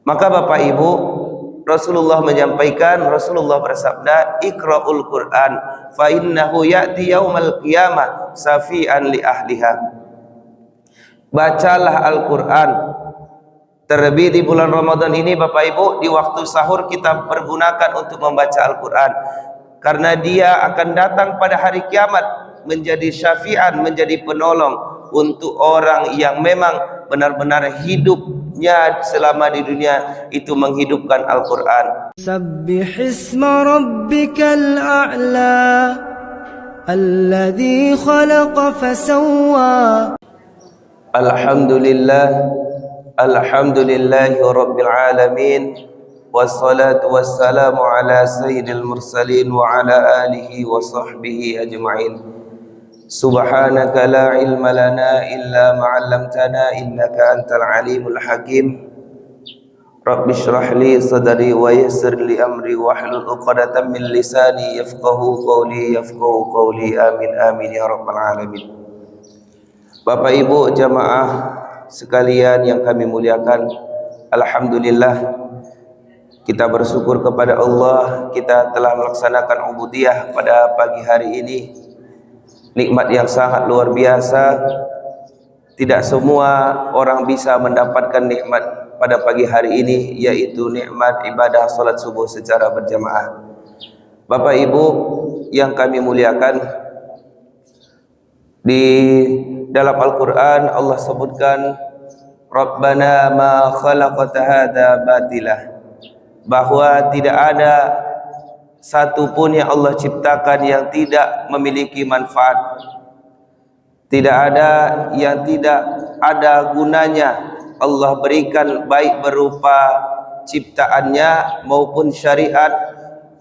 Maka Bapak Ibu, Rasulullah menyampaikan, Rasulullah bersabda, "Iqra'ul Qur'an fa innahu ya'ti yaumal qiyamah safi'an li ahliha." Bacalah Al-Qur'an. Terlebih di bulan Ramadan ini Bapak Ibu, di waktu sahur kita pergunakan untuk membaca Al-Qur'an, karena dia akan datang pada hari kiamat menjadi syafi'an, menjadi penolong untuk orang yang memang benar-benar hidupnya selama di dunia itu menghidupkan Al-Qur'an. Sabbihisma rabbikal a'la alladzi khalaqa fasawwa. Alhamdulillahi rabbil alamin, wassalatu wassalamu ala sayyidil mursalin wa ala alihi wa sahbihi ajma'in. Subhanaka la ilma lana illa ma 'allamtana innaka antal alimul hakim. Rabbi shrah li sadri wa yassir li amri wahlul 'uqdatam min lisani yafqahu qawli amin amin ya rabbal alamin. Bapak Ibu jamaah sekalian yang kami muliakan, alhamdulillah kita bersyukur kepada Allah, kita telah melaksanakan ubudiyah pada pagi hari ini. Nikmat yang sangat luar biasa. Tidak semua orang bisa mendapatkan nikmat pada pagi hari ini, yaitu nikmat ibadah salat subuh secara berjamaah. Bapak Ibu yang kami muliakan, di dalam Al-Quran Allah sebutkan, Rabbana ma khalaqta hadza batilah, bahwa tidak ada satu pun yang Allah ciptakan yang tidak memiliki manfaat, tidak ada yang tidak ada gunanya Allah berikan, baik berupa ciptaannya maupun syariat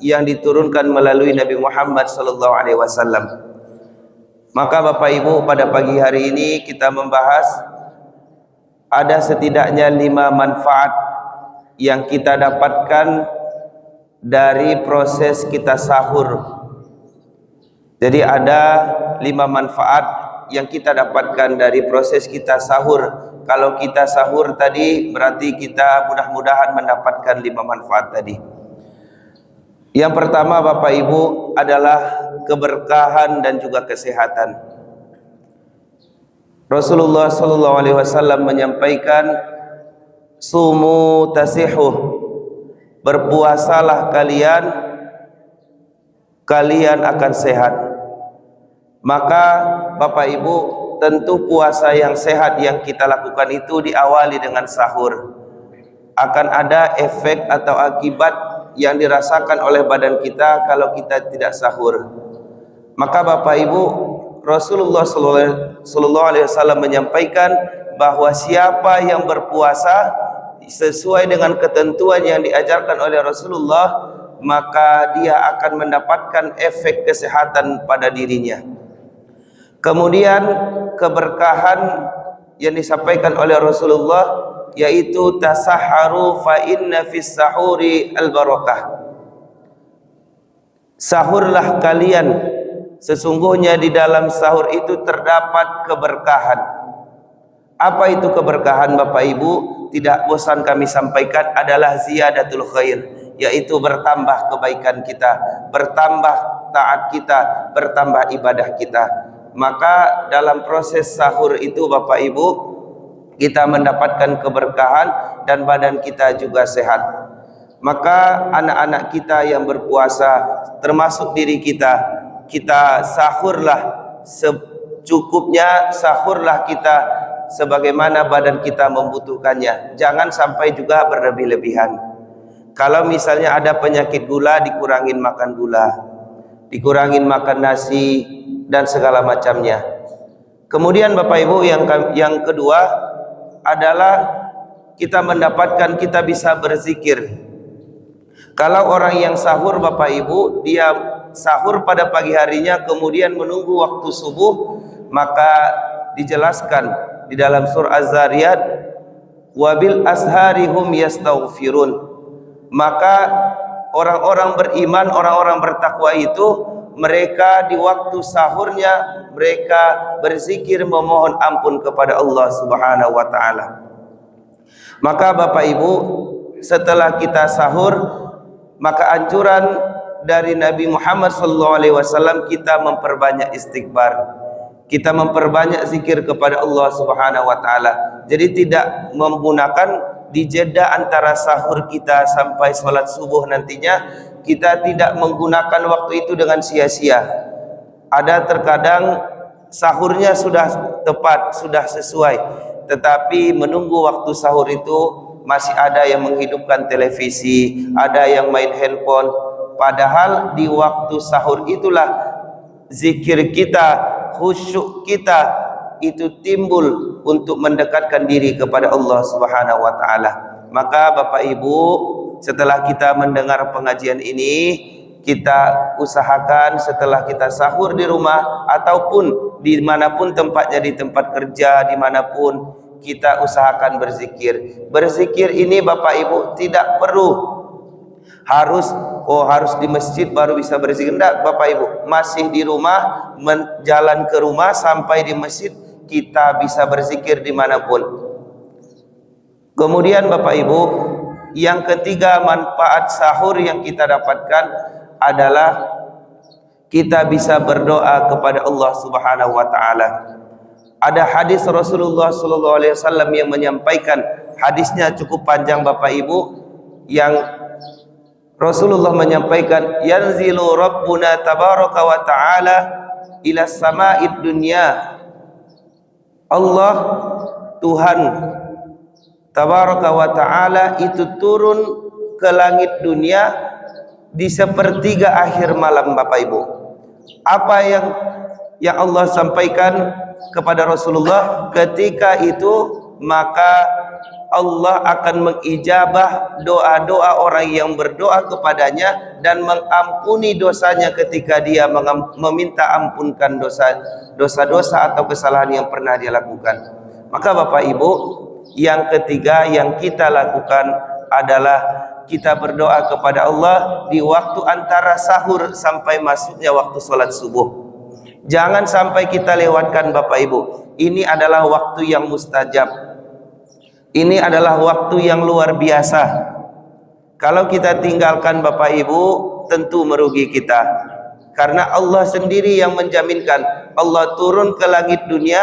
yang diturunkan melalui Nabi Muhammad SAW. Maka Bapak Ibu, pada pagi hari ini kita membahas ada setidaknya 5 manfaat yang kita dapatkan dari proses kita sahur. Jadi ada 5 manfaat yang kita dapatkan dari proses kita sahur. Kalau kita sahur tadi berarti kita mudah-mudahan mendapatkan 5 manfaat tadi. Yang pertama Bapak Ibu adalah keberkahan dan juga kesehatan. Rasulullah SAW menyampaikan, sumu tasihuh, berpuasalah kalian akan sehat. Maka Bapak Ibu, tentu puasa yang sehat yang kita lakukan itu diawali dengan sahur. Akan ada efek atau akibat yang dirasakan oleh badan kita kalau kita tidak sahur. Maka Bapak Ibu, Rasulullah SAW menyampaikan bahwa siapa yang berpuasa sesuai dengan ketentuan yang diajarkan oleh Rasulullah, maka dia akan mendapatkan efek kesehatan pada dirinya. Kemudian keberkahan yang disampaikan oleh Rasulullah yaitu tasahharu fa inna fis sahuri al barakah. Sahurlah kalian, sesungguhnya di dalam sahur itu terdapat keberkahan. Apa itu keberkahan Bapak Ibu? Tidak bosan kami sampaikan, adalah ziyadatul khair, yaitu bertambah kebaikan kita, bertambah taat kita, bertambah ibadah kita. Maka dalam proses sahur itu Bapak Ibu, kita mendapatkan keberkahan dan badan kita juga sehat. Maka anak-anak kita yang berpuasa, termasuk diri kita, kita sahurlah secukupnya, sahurlah kita sebagaimana badan kita membutuhkannya. Jangan sampai juga berlebih-lebihan. Kalau misalnya ada penyakit gula, dikurangin makan gula, dikurangin makan nasi dan segala macamnya. Kemudian Bapak Ibu, yang kedua adalah kita mendapatkan, kita bisa berzikir. Kalau orang yang sahur Bapak Ibu, dia sahur pada pagi harinya kemudian menunggu waktu subuh, maka dijelaskan di dalam surah Az-Zariyat, wabil asharihum yastaghfirun. Maka orang-orang beriman, orang-orang bertakwa itu, mereka di waktu sahurnya mereka berzikir memohon ampun kepada Allah Subhanahu wa taala. Maka Bapak Ibu, setelah kita sahur, maka anjuran dari Nabi Muhammad SAW kita memperbanyak istighfar, kita memperbanyak zikir kepada Allah Subhanahu wa taala. Jadi tidak menggunakan di jeda antara sahur kita sampai sholat subuh nantinya, kita tidak menggunakan waktu itu dengan sia-sia. Ada terkadang sahurnya sudah tepat, sudah sesuai, tetapi menunggu waktu sahur itu masih ada yang menghidupkan televisi, ada yang main handphone. Padahal di waktu sahur itulah zikir kita, khusyuk kita itu timbul untuk mendekatkan diri kepada Allah Subhanahu wa taala. Maka Bapak Ibu, setelah kita mendengar pengajian ini, kita usahakan setelah kita sahur di rumah ataupun dimanapun tempatnya, di tempat kerja, dimanapun, kita usahakan berzikir. Berzikir ini Bapak Ibu tidak perlu harus di masjid baru bisa berzikir. Tidak Bapak Ibu, masih di rumah, jalan ke rumah sampai di masjid, kita bisa berzikir dimanapun. Kemudian Bapak Ibu, yang ketiga manfaat sahur yang kita dapatkan adalah kita bisa berdoa kepada Allah Subhanahu wa taala. Ada hadis Rasulullah SAW yang menyampaikan, hadisnya cukup panjang Bapak Ibu, yang Rasulullah menyampaikan, yanzilu rabbuna tabaraka wa ta'ala ila sama'id dunya. Allah Tuhan tabaraka wa ta'ala itu turun ke langit dunia di sepertiga akhir malam Bapak Ibu. Apa yang Allah sampaikan kepada Rasulullah ketika itu, maka Allah akan mengijabah doa-doa orang yang berdoa kepadanya dan mengampuni dosanya ketika dia meminta ampunkan dosa-dosa atau kesalahan yang pernah dia lakukan. Maka Bapak Ibu, yang ketiga yang kita lakukan adalah kita berdoa kepada Allah di waktu antara sahur sampai masuknya waktu sholat subuh. Jangan sampai kita lewatkan Bapak Ibu. Ini adalah waktu yang mustajab. Ini adalah waktu yang luar biasa. Kalau kita tinggalkan Bapak Ibu, tentu merugi kita. Karena Allah sendiri yang menjaminkan. Allah turun ke langit dunia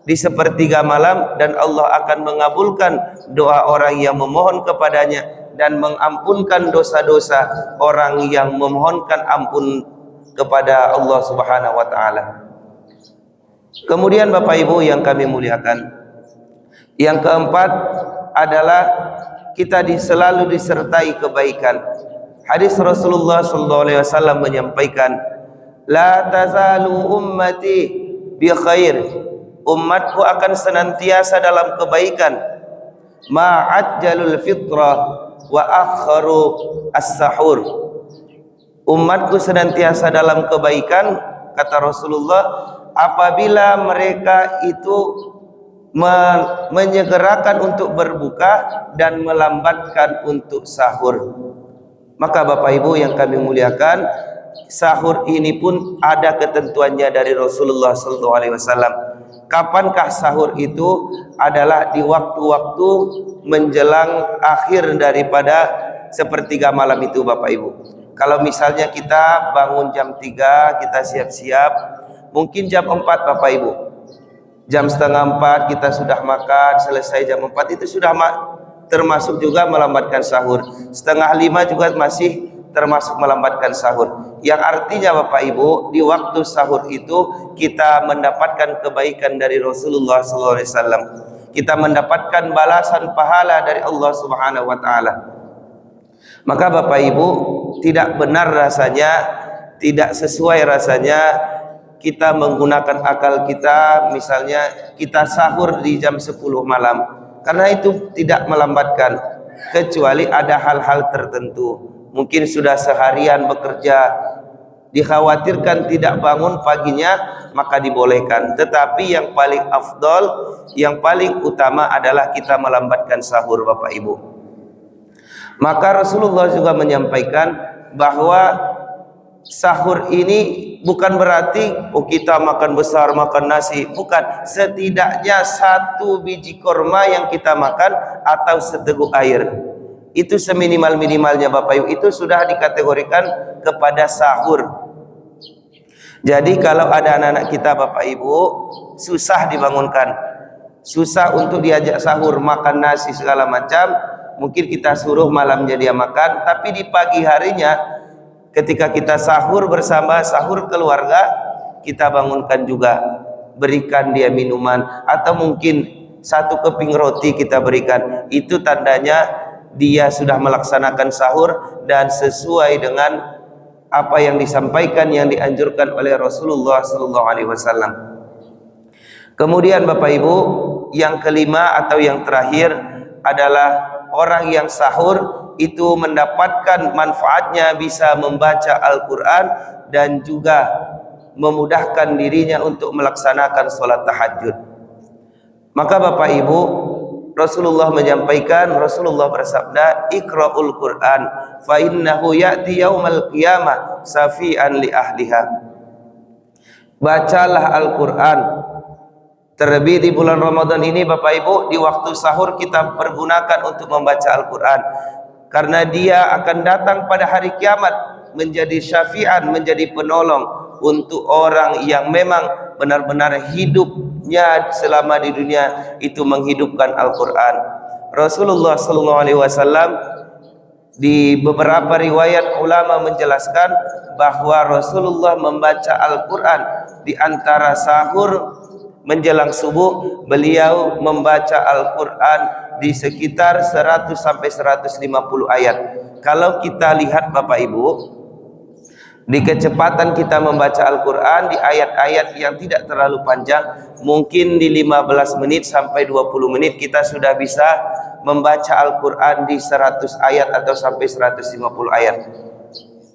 di sepertiga malam, dan Allah akan mengabulkan doa orang yang memohon kepadanya dan mengampunkan dosa-dosa orang yang memohonkan ampun kepada Allah Subhanahu wa taala. Kemudian Bapak Ibu yang kami muliakan, yang keempat adalah kita selalu disertai kebaikan. Hadis Rasulullah SAW menyampaikan, la tazalu ummati bi khair. Umatku akan senantiasa dalam kebaikan. Ma'ajjalul fitrah wa akharu as-sahur. Umatku senantiasa dalam kebaikan, kata Rasulullah, apabila mereka itu menyegerakan untuk berbuka dan melambatkan untuk sahur. Maka Bapak Ibu yang kami muliakan, sahur ini pun ada ketentuannya dari Rasulullah SAW. Kapankah sahur itu? Adalah di waktu-waktu menjelang akhir daripada sepertiga malam itu Bapak Ibu. Kalau misalnya kita bangun jam 3, kita siap-siap, mungkin jam 4 Bapak Ibu, jam setengah 4 kita sudah makan, selesai jam 4 itu sudah termasuk juga melambatkan sahur. Setengah 5 juga masih termasuk melambatkan sahur. Yang artinya Bapak Ibu, di waktu sahur itu kita mendapatkan kebaikan dari Rasulullah SAW. Kita mendapatkan balasan pahala dari Allah Subhanahu wa taala. Maka Bapak Ibu, tidak benar rasanya, tidak sesuai rasanya kita menggunakan akal kita, misalnya kita sahur di jam 10 malam, karena itu tidak melambatkan, kecuali ada hal-hal tertentu. Mungkin sudah seharian bekerja, dikhawatirkan tidak bangun paginya, maka dibolehkan. Tetapi yang paling afdol, yang paling utama adalah kita melambatkan sahur Bapak Ibu. Maka Rasulullah juga menyampaikan bahwa sahur ini bukan berarti kita makan besar, makan nasi, bukan. Setidaknya 1 biji korma yang kita makan atau seteguk air. Itu seminimal-minimalnya Bapak Ibu, itu sudah dikategorikan kepada sahur. Jadi kalau ada anak-anak kita Bapak Ibu susah dibangunkan, susah untuk diajak sahur, makan nasi segala macam, mungkin kita suruh malamnya dia makan, tapi di pagi harinya ketika kita sahur bersama, sahur keluarga, kita bangunkan juga, berikan dia minuman, atau mungkin satu keping roti kita berikan. Itu tandanya dia sudah melaksanakan sahur dan sesuai dengan apa yang disampaikan, yang dianjurkan oleh Rasulullah SAW. Kemudian Bapak Ibu, yang kelima atau yang terakhir adalah orang yang sahur itu mendapatkan manfaatnya bisa membaca Al-Quran dan juga memudahkan dirinya untuk melaksanakan sholat tahajud. Maka Bapak Ibu, Rasulullah menyampaikan, Rasulullah bersabda, Iqra'ul Quran fa innahu ya'ti yaumal qiyamah safi'an li ahliha. Bacalah Al-Quran. Terlebih di bulan Ramadan ini Bapak Ibu, di waktu sahur kita pergunakan untuk membaca Al-Quran, karena dia akan datang pada hari kiamat menjadi syafi'an, menjadi penolong untuk orang yang memang benar-benar hidupnya selama di dunia itu menghidupkan Al-Quran. Rasulullah SAW di beberapa riwayat ulama menjelaskan bahwa Rasulullah membaca Al-Quran di antara sahur menjelang subuh, beliau membaca Al-Quran di sekitar 100 sampai 150 ayat. Kalau kita lihat Bapak Ibu, di kecepatan kita membaca Al-Quran di ayat-ayat yang tidak terlalu panjang, mungkin di 15 menit sampai 20 menit kita sudah bisa membaca Al-Quran di 100 ayat atau sampai 150 ayat.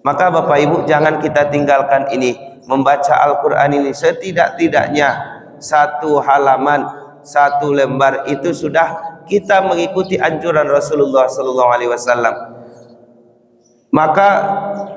Maka Bapak Ibu, jangan kita tinggalkan ini. Membaca Al-Quran ini setidak-tidaknya satu halaman, satu lembar, itu sudah kita mengikuti anjuran Rasulullah SAW. Maka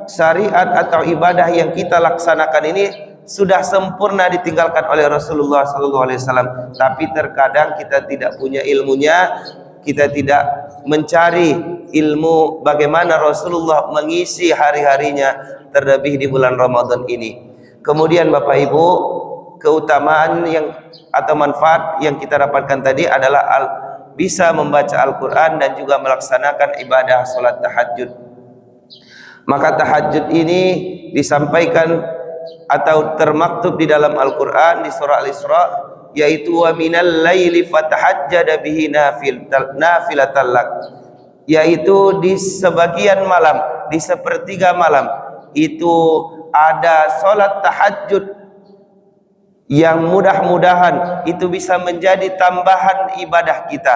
syariat atau ibadah yang kita laksanakan ini sudah sempurna ditinggalkan oleh Rasulullah SAW. Tapi terkadang kita tidak punya ilmunya, kita tidak mencari ilmu bagaimana Rasulullah mengisi hari-harinya, terlebih di bulan Ramadan ini. Kemudian Bapak Ibu, keutamaan yang atau manfaat yang kita dapatkan tadi adalah bisa membaca Al-Quran dan juga melaksanakan ibadah sholat tahajud. Maka tahajud ini disampaikan atau termaktub di dalam Al-Quran di surah Al-Isra, yaitu wa minal laili fatahajjada bihi nafilatan lak, yaitu di sebagian malam, di sepertiga malam itu ada sholat tahajud yang mudah-mudahan itu bisa menjadi tambahan ibadah kita.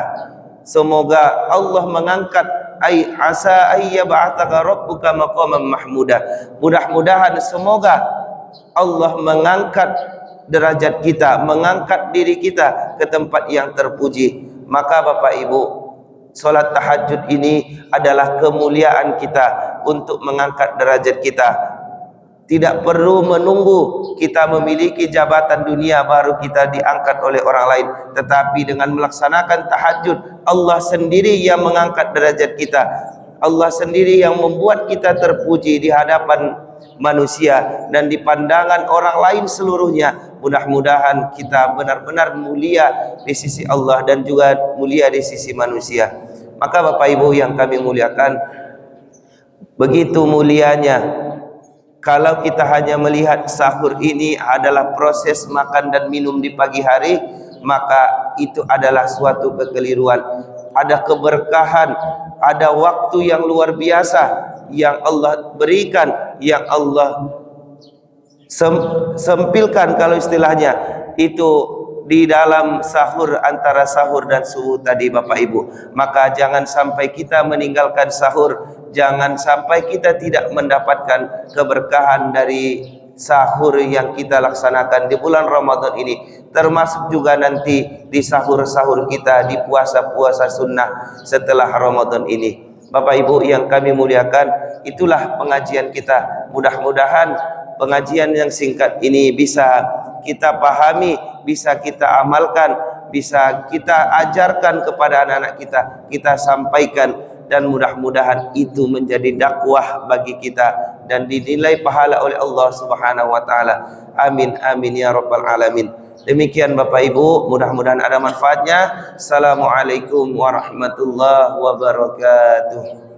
Semoga Allah mengangkat asa ayyab'atsaka rabbuka maqaman mahmuda. Mudah-mudahan semoga Allah mengangkat derajat kita, mengangkat diri kita ke tempat yang terpuji. Maka Bapak Ibu, salat tahajud ini adalah kemuliaan kita untuk mengangkat derajat kita. Tidak perlu menunggu kita memiliki jabatan dunia baru kita diangkat oleh orang lain, tetapi dengan melaksanakan tahajud, Allah sendiri yang mengangkat derajat kita. Allah sendiri yang membuat kita terpuji di hadapan manusia dan di pandangan orang lain seluruhnya. Mudah-mudahan kita benar-benar mulia di sisi Allah dan juga mulia di sisi manusia. Maka Bapak Ibu yang kami muliakan, begitu mulianya kalau kita hanya melihat sahur ini adalah proses makan dan minum di pagi hari, maka itu adalah suatu kekeliruan. Ada keberkahan, ada waktu yang luar biasa yang Allah berikan, yang Allah sempilkan kalau istilahnya, itu di dalam sahur, antara sahur dan subuh tadi Bapak Ibu. Maka jangan sampai kita meninggalkan sahur, jangan sampai kita tidak mendapatkan keberkahan dari sahur yang kita laksanakan di bulan Ramadan ini, termasuk juga nanti di sahur-sahur kita di puasa-puasa sunnah setelah Ramadan ini. Bapak Ibu yang kami muliakan, itulah pengajian kita. Mudah-mudahan pengajian yang singkat ini bisa kita pahami, bisa kita amalkan, bisa kita ajarkan kepada anak-anak kita, kita sampaikan dan mudah-mudahan itu menjadi dakwah bagi kita dan dinilai pahala oleh Allah Subhanahu wa taala. Amin amin ya rabbal alamin. Demikian Bapak Ibu, mudah-mudahan ada manfaatnya. Assalamualaikum warahmatullahi wabarakatuh.